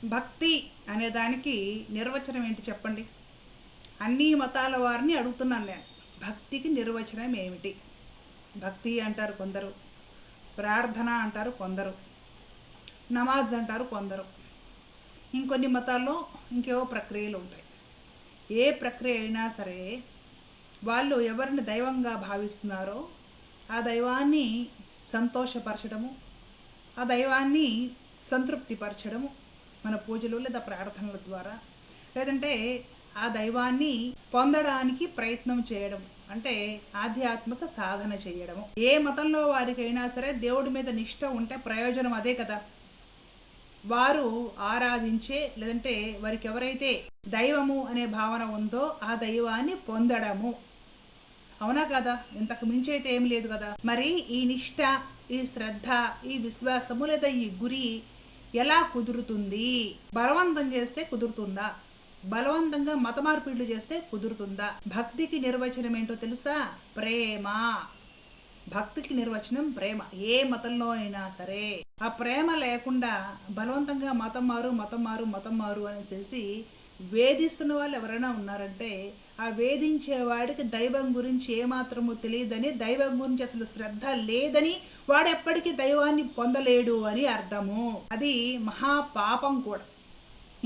భక్తి అనే దానికి నిర్వచనం ఏంటి చెప్పండి? అన్ని మతాల వారిని అడుగుతున్నాను నేను. భక్తికి నిర్వచనం ఏమిటి? భక్తి అంటారు కొందరు, ప్రార్థన అంటారు కొందరు, నమాజ్ అంటారు కొందరు. ఇంకొన్ని మతాల్లో ఇంకేవో ప్రక్రియలు ఉంటాయి. ఏ ప్రక్రియ అయినా సరే వాళ్ళు ఎవరిని దైవంగా భావిస్తున్నారో ఆ దైవాన్ని సంతోషపరచడము, ఆ దైవాన్ని సంతృప్తిపరచడము మన పూజలు లేదా ప్రార్థనల ద్వారా, లేదంటే ఆ దైవాన్ని పొందడానికి ప్రయత్నం చేయడం, అంటే ఆధ్యాత్మిక సాధన చేయడము. ఏ మతంలో వారికైనా సరే దేవుడి మీద నిష్ఠ ఉంటే ప్రయోజనం అదే కదా. వారు ఆరాధించే, లేదంటే వారికి ఎవరైతే దైవము అనే భావన ఉందో ఆ దైవాన్ని పొందడము, అవునా కదా? ఇంతకు మించి అయితే ఏం లేదు కదా. మరి ఈ నిష్ఠ, ఈ శ్రద్ధ, ఈ విశ్వాసము లేదా ఈ గురి ఎలా కుదురుతుంది? బలవంతం చేస్తే కుదురుతుందా? బలవంతంగా మత మార్పిడులు చేస్తే కుదురుతుందా? భక్తికి నిర్వచనం ఏంటో తెలుసా? ప్రేమ. భక్తికి నిర్వచనం ప్రేమ. ఏ మతంలో అయినా సరే ఆ ప్రేమ లేకుండా బలవంతంగా మతం మారు అనేసి వేధిస్తున్న వాళ్ళు ఎవరైనా ఉన్నారంటే ఆ వేధించేవాడికి దైవం గురించి ఏమాత్రము తెలియదని, దైవం గురించి అసలు శ్రద్ధ లేదని, వాడు ఎప్పటికీ దైవాన్ని పొందలేడు అని అర్థము. అది మహాపాపం కూడా.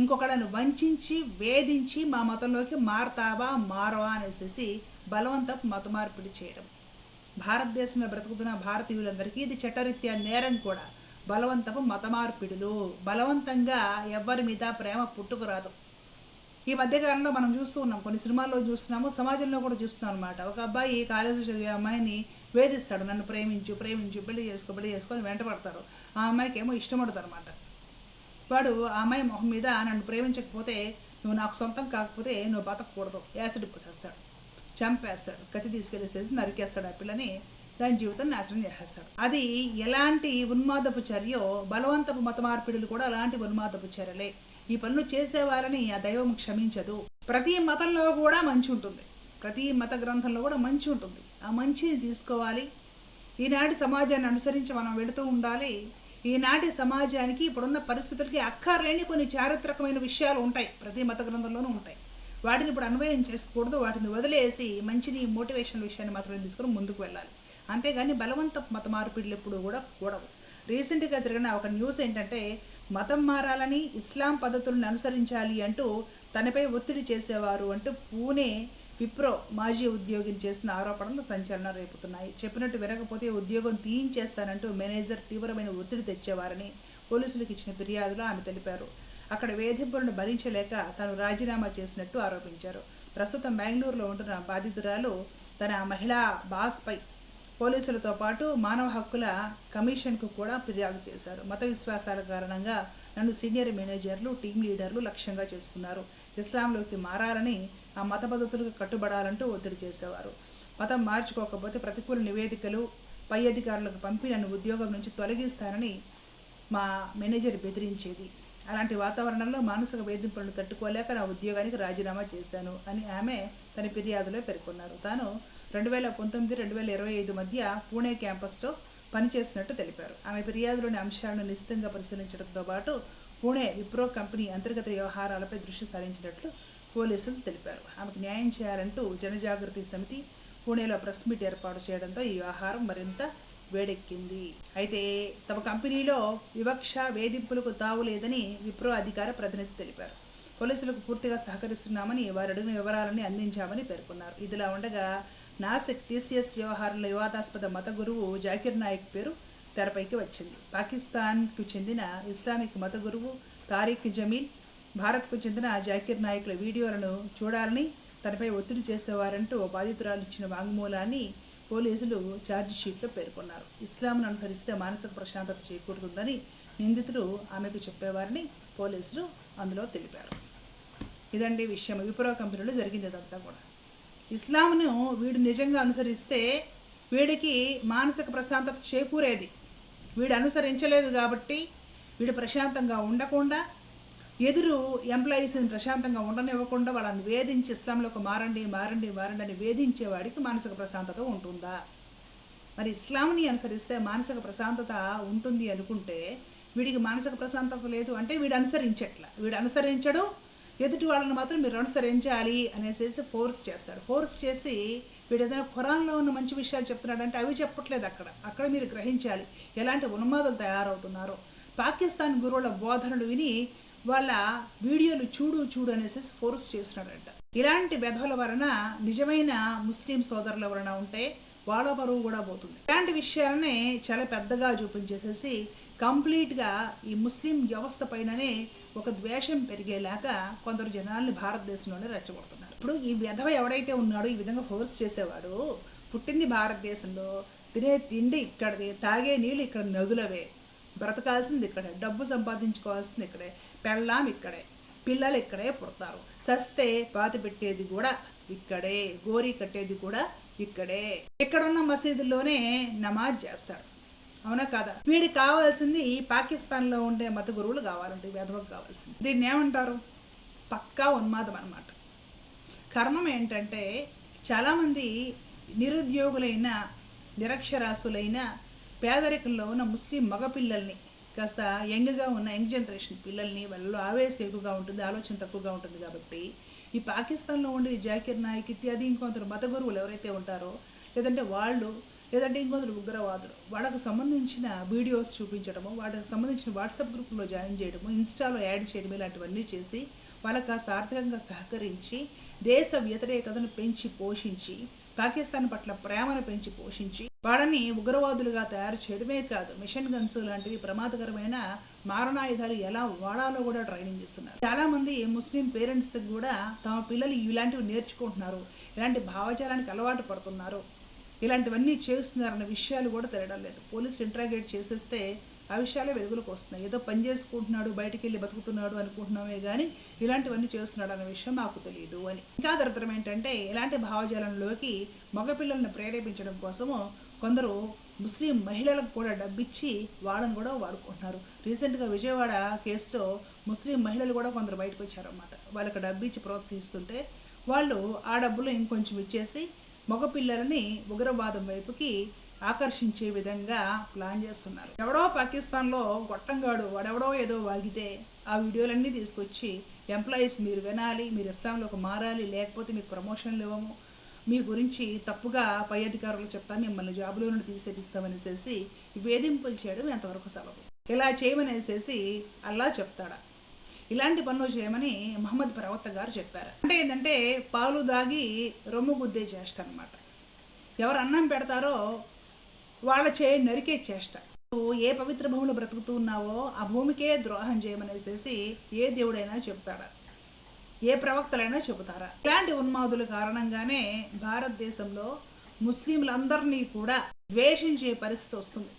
ఇంకొకళ్ళను వంచి వేధించి మా మతంలోకి మారతావా మారవా అనేసి బలవంతపు మత మార్పిడి చేయడం భారతదేశంలో బ్రతుకుతున్న భారతీయులందరికీ ఇది చట్టరీత్యా నేరం కూడా. బలవంతపు మత మార్పిడులు, బలవంతంగా ఎవరి మీద ప్రేమ పుట్టుకురాదు. ఈ మధ్యకాలంలో మనం చూస్తూ ఉన్నాం, కొన్ని సినిమాల్లో చూస్తున్నాము, సమాజంలో కూడా చూస్తున్నాం అనమాట. ఒక అబ్బాయి కాలేజీ చదివే అమ్మాయిని వేధిస్తాడు, నన్ను ప్రేమించు పెళ్లి చేసుకొని వెంటపడతాడు. ఆ అమ్మాయికి ఏమో ఇష్టపడతాడు అనమాట. వాడు ఆ అమ్మాయి మొహం మీద నన్ను ప్రేమించకపోతే, నువ్వు నాకు సొంతం కాకపోతే నువ్వు బతకూడదు, యాసిడ్ పోసేస్తాడు, చంపేస్తాడు, కత్తి తీసుకెళ్ళేసేసి నరికేస్తాడు ఆ పిల్లని, దాని జీవితం నాశనం చేసేస్తాడు. అది ఎలాంటి ఉన్మాదపు చర్యో, బలవంతపు మత మార్పిడులు కూడా అలాంటి ఉన్మాదపు చర్యలే. ఈ పనులు చేసేవారని ఆ దైవం క్షమించదు. ప్రతి మతంలో కూడా మంచి ఉంటుంది, ప్రతి మత గ్రంథంలో కూడా మంచి ఉంటుంది. ఆ మంచిని తీసుకోవాలి. ఈనాటి సమాజాన్ని అనుసరించి మనం వెళుతూ ఉండాలి. ఈనాటి సమాజానికి ఇప్పుడున్న పరిస్థితులకి అక్కర్లేని కొన్ని చారిత్రకమైన విషయాలు ఉంటాయి, ప్రతి మత గ్రంథంలోనూ ఉంటాయి. వాటిని ఇప్పుడు అన్వయం చేసుకోకూడదు, వాటిని వదిలేసి మంచిని మోటివేషన్ విషయాన్ని మాత్రమే తీసుకొని ముందుకు వెళ్ళాలి. అంతేగాని బలవంత మత మార్పిడులు ఎప్పుడు కూడా కూడవు. రీసెంట్గా జరిగిన ఒక న్యూస్ ఏంటంటే, మతం మారాలని, ఇస్లాం పద్ధతులను అనుసరించాలి అంటూ తనపై ఒత్తిడి చేసేవారు అంటూ పూణే విప్రో మాజీ ఉద్యోగిని చేసిన ఆరోపణలు సంచలనం రేపుతున్నాయి. చెప్పినట్టు వినకపోతే ఉద్యోగం తీయించేస్తానంటూ మేనేజర్ తీవ్రమైన ఒత్తిడి తెచ్చేవారని పోలీసులకు ఇచ్చిన ఫిర్యాదులో ఆమె తెలిపారు. అక్కడ వేధింపులను భరించలేక తాను రాజీనామా చేసినట్టు ఆరోపించారు. ప్రస్తుతం బెంగళూరులో ఉంటున్న బాధితురాలు తన మహిళా బాస్పై పోలీసులతో పాటు మానవ హక్కుల కమిషన్కు కూడా ఫిర్యాదు చేశారు. మత విశ్వాసాల కారణంగా నన్ను సీనియర్ మేనేజర్లు, టీం లీడర్లు లక్ష్యంగా చేసుకున్నారు. ఇస్లాంలోకి మారాలని, ఆ మత పద్ధతులకు కట్టుబడాలంటూ ఒత్తిడి చేసేవారు. మతం మార్చుకోకపోతే ప్రతికూల నివేదికలు పై అధికారులకు పంపి నన్ను ఉద్యోగం నుంచి తొలగిస్తానని మా మేనేజర్ బెదిరించేది. అలాంటి వాతావరణంలో మానసిక వేధింపులను తట్టుకోలేక నా ఉద్యోగానికి రాజీనామా చేశాను అని ఆమె తన ఫిర్యాదులో పేర్కొన్నారు. తాను 2019-2025 మధ్య పూణే క్యాంపస్లో పనిచేస్తున్నట్టు తెలిపారు. ఆమె ఫిర్యాదులోని అంశాలను నిశ్చితంగా పరిశీలించడంతో పాటు పూణే విప్రో కంపెనీ అంతర్గత వ్యవహారాలపై దృష్టి సారించినట్లు పోలీసులు తెలిపారు. ఆమెకు న్యాయం చేయాలంటూ జనజాగృతి సమితి పూణేలో ప్రెస్ మీట్ ఏర్పాటు చేయడంతో ఈ వ్యవహారం మరింత వేడెక్కింది. అయితే తమ కంపెనీలో వివక్ష, వేధింపులకు తావు లేదని విప్రో అధికార ప్రతినిధి తెలిపారు. పోలీసులకు పూర్తిగా సహకరిస్తున్నామని, వారు అడిగిన వివరాలని అందించామని పేర్కొన్నారు. ఇదిలా ఉండగా నాసిక్ టీసీఎస్ వ్యవహారంలో వివాదాస్పద మత గురువు జాకిర్ నాయక్ పేరు తెరపైకి వచ్చింది. పాకిస్తాన్కు చెందిన ఇస్లామిక్ మత గురువు తారిక్ జమీల్, భారత్కు చెందిన జాకిర్ నాయక్ల వీడియోలను చూడాలని తనపై ఒత్తిడి చేసేవారంటూ బాధితురాలు ఇచ్చిన వాంగ్మూలాన్ని పోలీసులు ఛార్జిషీట్లో పేర్కొన్నారు. ఇస్లాంను అనుసరిస్తే మానసిక ప్రశాంతత చేకూరుతుందని నిందితులు ఆమెకు చెప్పేవారని పోలీసులు అందులో తెలిపారు. ఇదండి విషయం. విప్రో కంపెనీలో జరిగింది ఇదంతా కూడా. ఇస్లాంను వీడు నిజంగా అనుసరిస్తే వీడికి మానసిక ప్రశాంతత చేకూరేది. వీడు అనుసరించలేదు కాబట్టి వీడు ప్రశాంతంగా ఉండకుండా, ఎదురు ఎంప్లాయీస్ని ప్రశాంతంగా ఉండనివ్వకుండా వాళ్ళని వేధించి ఇస్లాంలోకి మారండి అని వేధించేవాడికి మానసిక ప్రశాంతత ఉంటుందా? మరి ఇస్లాంని అనుసరిస్తే మానసిక ప్రశాంతత ఉంటుంది అనుకుంటే వీడికి మానసిక ప్రశాంతత లేదు అంటే వీడు అనుసరించడు, ఎదుటి వాళ్ళని మాత్రం మీరు అనుసరించాలి అనేసి ఫోర్స్ చేస్తాడు. ఫోర్స్ చేసి వీడు ఏదైనా ఖురాన్లో ఉన్న మంచి విషయాలు చెప్తున్నాడంటే అవి చెప్పట్లేదు. అక్కడ మీరు గ్రహించాలి ఎలాంటి ఉన్మాదులు తయారవుతున్నారో. పాకిస్తాన్ గురువుల బోధనలు విని వాళ్ళ వీడియోలు చూడు అనేసి ఫోర్స్ చేస్తున్నాడంట. ఇలాంటి వెధవల వలన నిజమైన ముస్లిం సోదరుల వలన ఉంటే వాళ్ళ పరువు కూడా పోతుంది. ఇలాంటి విషయాలనే చాలా పెద్దగా చూపించేసేసి కంప్లీట్గా ఈ ముస్లిం వ్యవస్థ పైననే ఒక ద్వేషం పెరిగేలాగా కొందరు జనాల్ని భారతదేశంలోనే రెచ్చగొడుతున్నారు. ఇప్పుడు ఈ విధవ ఎవడైతే ఉన్నాడో ఈ విధంగా ఫోర్స్ చేసేవాడు, పుట్టింది భారతదేశంలో, తినే తిండి ఇక్కడది, తాగే నీళ్ళు ఇక్కడ నదులవే, బ్రతకాల్సింది ఇక్కడే, డబ్బు సంపాదించుకోవాల్సింది ఇక్కడే, పెళ్ళాం ఇక్కడే, పిల్లలు ఇక్కడే పుడతారు, చస్తే పాతి పెట్టేది కూడా ఇక్కడే, గోరీ కట్టేది కూడా ఇక్కడే, ఇక్కడున్న మసీదుల్లోనే నమాజ్ చేస్తాడు. అవునా కాదా? వీడికి కావాల్సింది పాకిస్తాన్లో ఉండే మత గురువులు కావాలంటే వేదవకు కావాల్సింది. దీన్ని ఏమంటారు? పక్కా ఉన్మాదం అన్నమాట. కర్మం ఏంటంటే చాలామంది నిరుద్యోగులైన, నిరక్షరాస్యులైన, పేదరికంలో ఉన్న ముస్లిం మగపిల్లల్ని, కాస్త యంగ్గా ఉన్న యంగ్ జనరేషన్ పిల్లల్ని, వాళ్ళలో ఆవేశం ఎక్కువగా ఉంటుంది, ఆలోచన తక్కువగా ఉంటుంది కాబట్టి ఈ పాకిస్తాన్లో ఉండే జాకిర్ నాయక్ ఇత్యాది ఇంకొందరు మత గురువులు ఎవరైతే ఉంటారో, లేదంటే ఇంకొందరు ఉగ్రవాదులు, వాళ్ళకు సంబంధించిన వీడియోస్ చూపించడము, వాళ్ళకి సంబంధించిన వాట్సాప్ గ్రూప్లో జాయిన్ చేయడము, ఇన్స్టాలో యాడ్ చేయడం, ఇలాంటివన్నీ చేసి వాళ్ళకి కాస్త ఆర్థికంగా సహకరించి దేశ వ్యతిరేకతను పెంచి పోషించి, పాకిస్తాన్ పట్ల ప్రేమను పెంచి పోషించి వాళ్ళని ఉగ్రవాదులుగా తయారు చేయడమే కాదు, మిషన్ గన్స్ లాంటివి ప్రమాదకరమైన మారణాయుధాలు ఎలా వాడాలో కూడా ట్రైనింగ్ ఇస్తున్నారు. చాలామంది ముస్లిం పేరెంట్స్ కూడా తమ పిల్లలు ఇలాంటివి నేర్చుకుంటున్నారు, ఇలాంటి భావజాలానికి అలవాటు పడుతున్నారు, ఇలాంటివన్నీ చేస్తున్నారన్న విషయాలు కూడా తెలియడం లేదు. పోలీసులు ఇంట్రాగేట్ చేసేస్తే ఆ విషయాలే వెలుగులోకి వస్తున్నాయి. ఏదో పని చేసుకుంటున్నాడు, బయటికి వెళ్ళి బతుకుతున్నాడు అనుకుంటున్నామే కానీ ఇలాంటివన్నీ చేస్తున్నాడు అన్న విషయం మాకు తెలియదు అని. ఇంకా దరిద్రం ఏంటంటే ఇలాంటి భావజాలంలోకి మగపిల్లల్ని ప్రేరేపించడం కోసము కొందరు ముస్లిం మహిళలకు కూడా డబ్బిచ్చి వాళ్ళని కూడా వాడుకుంటున్నారు. రీసెంట్గా విజయవాడ కేసులో ముస్లిం మహిళలు కూడా కొందరు బయటకు వచ్చారన్నమాట. వాళ్ళకి డబ్బిచ్చి ప్రోత్సహిస్తుంటే వాళ్ళు ఆ డబ్బులు ఇంకొంచెం ఇచ్చేసి మగపిల్లలని ఉగ్రవాదం వైపుకి ఆకర్షించే విధంగా ప్లాన్ చేస్తున్నారు. ఎవడో పాకిస్తాన్లో గొట్టంగాడు వాడెవడో ఏదో వాగితే ఆ వీడియోలన్నీ తీసుకొచ్చి ఎంప్లాయీస్ మీరు వినాలి, మీరు ఇస్లాంలోకి మారాలి, లేకపోతే మీకు ప్రమోషన్లు ఇవ్వము, మీ గురించి తప్పుగా పై అధికారులు చెప్తా, మిమ్మల్ని జాబులో నుండి తీసేపిస్తామనేసి వేధింపులు చేయడం ఎంతవరకు సబబు? ఇలా చేయమనేసేసి అల్లా చెప్తాడా? ఇలాంటి పనులు చేయమని మహమ్మద్ ప్రవక్త గారు చెప్పారు. అంటే ఏంటంటే పాలు దాగి రొమ్ము గుద్దే చేష్ట అనమాట. ఎవరు అన్నం పెడతారో వాళ్ళ చేయి నరికే చేష్ట. నువ్వు ఏ పవిత్ర భూమిలో బ్రతుకుతూ ఉన్నావో ఆ భూమికే ద్రోహం చేయమనేసేసి ఏ దేవుడైనా చెప్తాడా? ఏ ప్రవక్తలైనా చెబుతారా? ఇలాంటి ఉన్మాదుల కారణంగానే భారతదేశంలో ముస్లింలందరినీ కూడా ద్వేషించే పరిస్థితి వస్తుంది,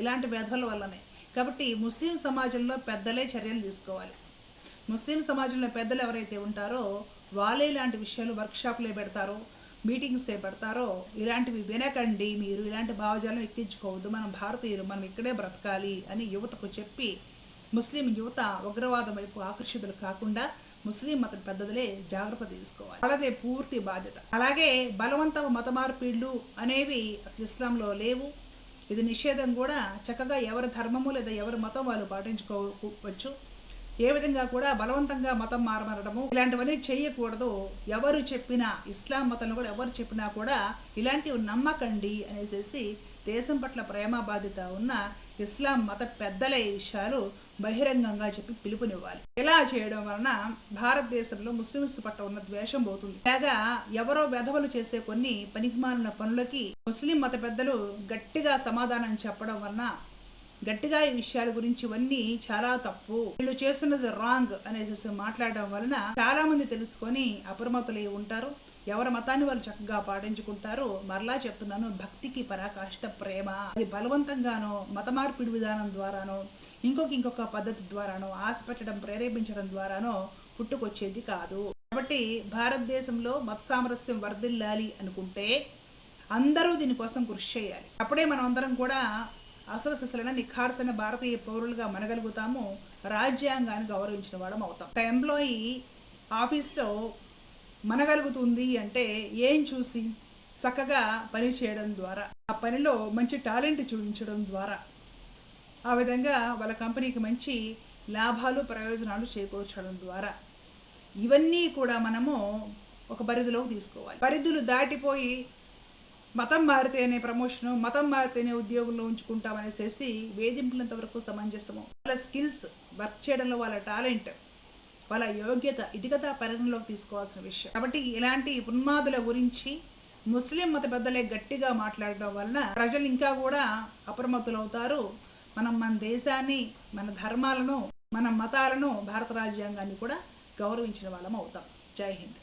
ఇలాంటి వేధల వల్లనే. కాబట్టి ముస్లిం సమాజంలో పెద్దలే చర్యలు తీసుకోవాలి. ముస్లిం సమాజంలో పెద్దలు ఎవరైతే ఉంటారో వాళ్ళే ఇలాంటి విషయాలు వర్క్షాప్లే పెడతారో, మీటింగ్సే పెడతారో, ఇలాంటివి వినకండి, మీరు ఇలాంటి భావజాలం ఎక్కించుకోవద్దు, మనం భారతీయులు, మనం ఇక్కడే బ్రతకాలి అని యువతకు చెప్పి ముస్లిం యువత ఉగ్రవాదం వైపు ఆకర్షితులు కాకుండా ముస్లిం మత పెద్దలే జాగ్రత్త తీసుకోవాలి. అలాగే పూర్తి బాధ్యత. అలాగే బలవంత మత మార్పిళ్ళు అనేవి అసలు ఇస్లాంలో లేవు. ఇది నిషేధం కూడా. చక్కగా ఎవరి ధర్మము లేదా ఎవరి మతం వాళ్ళు పాటించుకోవచ్చు. ఏ విధంగా కూడా బలవంతంగా మతం మారమనడము ఇలాంటివన్నీ చేయకూడదు. ఎవరు చెప్పినా, ఇస్లాం మతంలో కూడా ఎవరు చెప్పినా కూడా ఇలాంటివి నమ్మకండి అనేసి దేశం పట్ల ప్రేమ బాధ్యత ఉన్న ఇస్లాం మత పెద్దల ఈ విషయాలు బహిరంగంగా చెప్పి పిలుపునివ్వాలి. ఇలా చేయడం వలన భారతదేశంలో ముస్లిమ్స్ పట్ల ఉన్న ద్వేషం పోతుంది. ఇలాగా ఎవరో వెధవలు చేసే కొన్ని పనికిమాలిన పనులకి ముస్లిం మత పెద్దలు గట్టిగా సమాధానం చెప్పడం వలన, గట్టిగా ఈ విషయాల గురించి ఇవన్నీ చాలా తప్పు, వీళ్ళు చేస్తున్నది రాంగ్ అనేసి మాట్లాడడం వలన చాలా మంది తెలుసుకొని అప్రమత్తులై ఉంటారు. ఎవరి మతాన్ని వాళ్ళు చక్కగా పాటించుకుంటారు. మరలా చెప్తున్నాను, భక్తికి పరాకాష్ట ప్రేమ. అది బలవంతంగానో, మత మార్పిడి విధానం ద్వారానో, ఇంకొక పద్ధతి ద్వారానో, ఆశ పెట్టడం, ప్రేరేపించడం ద్వారానో పుట్టుకొచ్చేది కాదు. కాబట్టి భారతదేశంలో మత సామరస్యం వర్ధిల్లాలి అనుకుంటే అందరూ దీనికోసం కృషి చేయాలి. అప్పుడే మనం అందరం కూడా అసలు సిసలైన నిఖార్సైన భారతీయ పౌరులుగా మనగలుగుతాము, రాజ్యాంగాన్ని గౌరవించిన వాళ్ళం అవుతాం. ఒక ఎంప్లాయీ ఆఫీస్లో మనగలుగుతుంది అంటే ఏం చూసి? చక్కగా పని చేయడం ద్వారా, ఆ పనిలో మంచి టాలెంట్ చూపించడం ద్వారా, ఆ విధంగా వాళ్ళ కంపెనీకి మంచి లాభాలు ప్రయోజనాలు చేకూర్చడం ద్వారా ఇవన్నీ కూడా మనము ఒక పరిధిలోకి తీసుకోవాలి. పరిధులు దాటిపోయి మతం మారితేనే ప్రమోషను, మతం మారితేనే ఉద్యోగంలో ఉంచుకుంటామనేసేసి వేధింపులంత వరకు సమంజసము. వాళ్ళ స్కిల్స్, వర్క్ చేయడంలో వాళ్ళ టాలెంట్, వాళ్ళ యోగ్యత, ఇది కదా పరిగణలోకి తీసుకోవాల్సిన విషయం. కాబట్టి ఇలాంటి ఉన్మాదుల గురించి ముస్లిం మత పెద్దలే గట్టిగా మాట్లాడడం వలన ప్రజలు ఇంకా కూడా అప్రమత్తులవుతారు. మనం మన దేశాన్ని, మన ధర్మాలను, మన మతాలను, భారత రాజ్యాంగాన్ని కూడా గౌరవించిన వాళ్ళం అవుతాం. జై హింద్.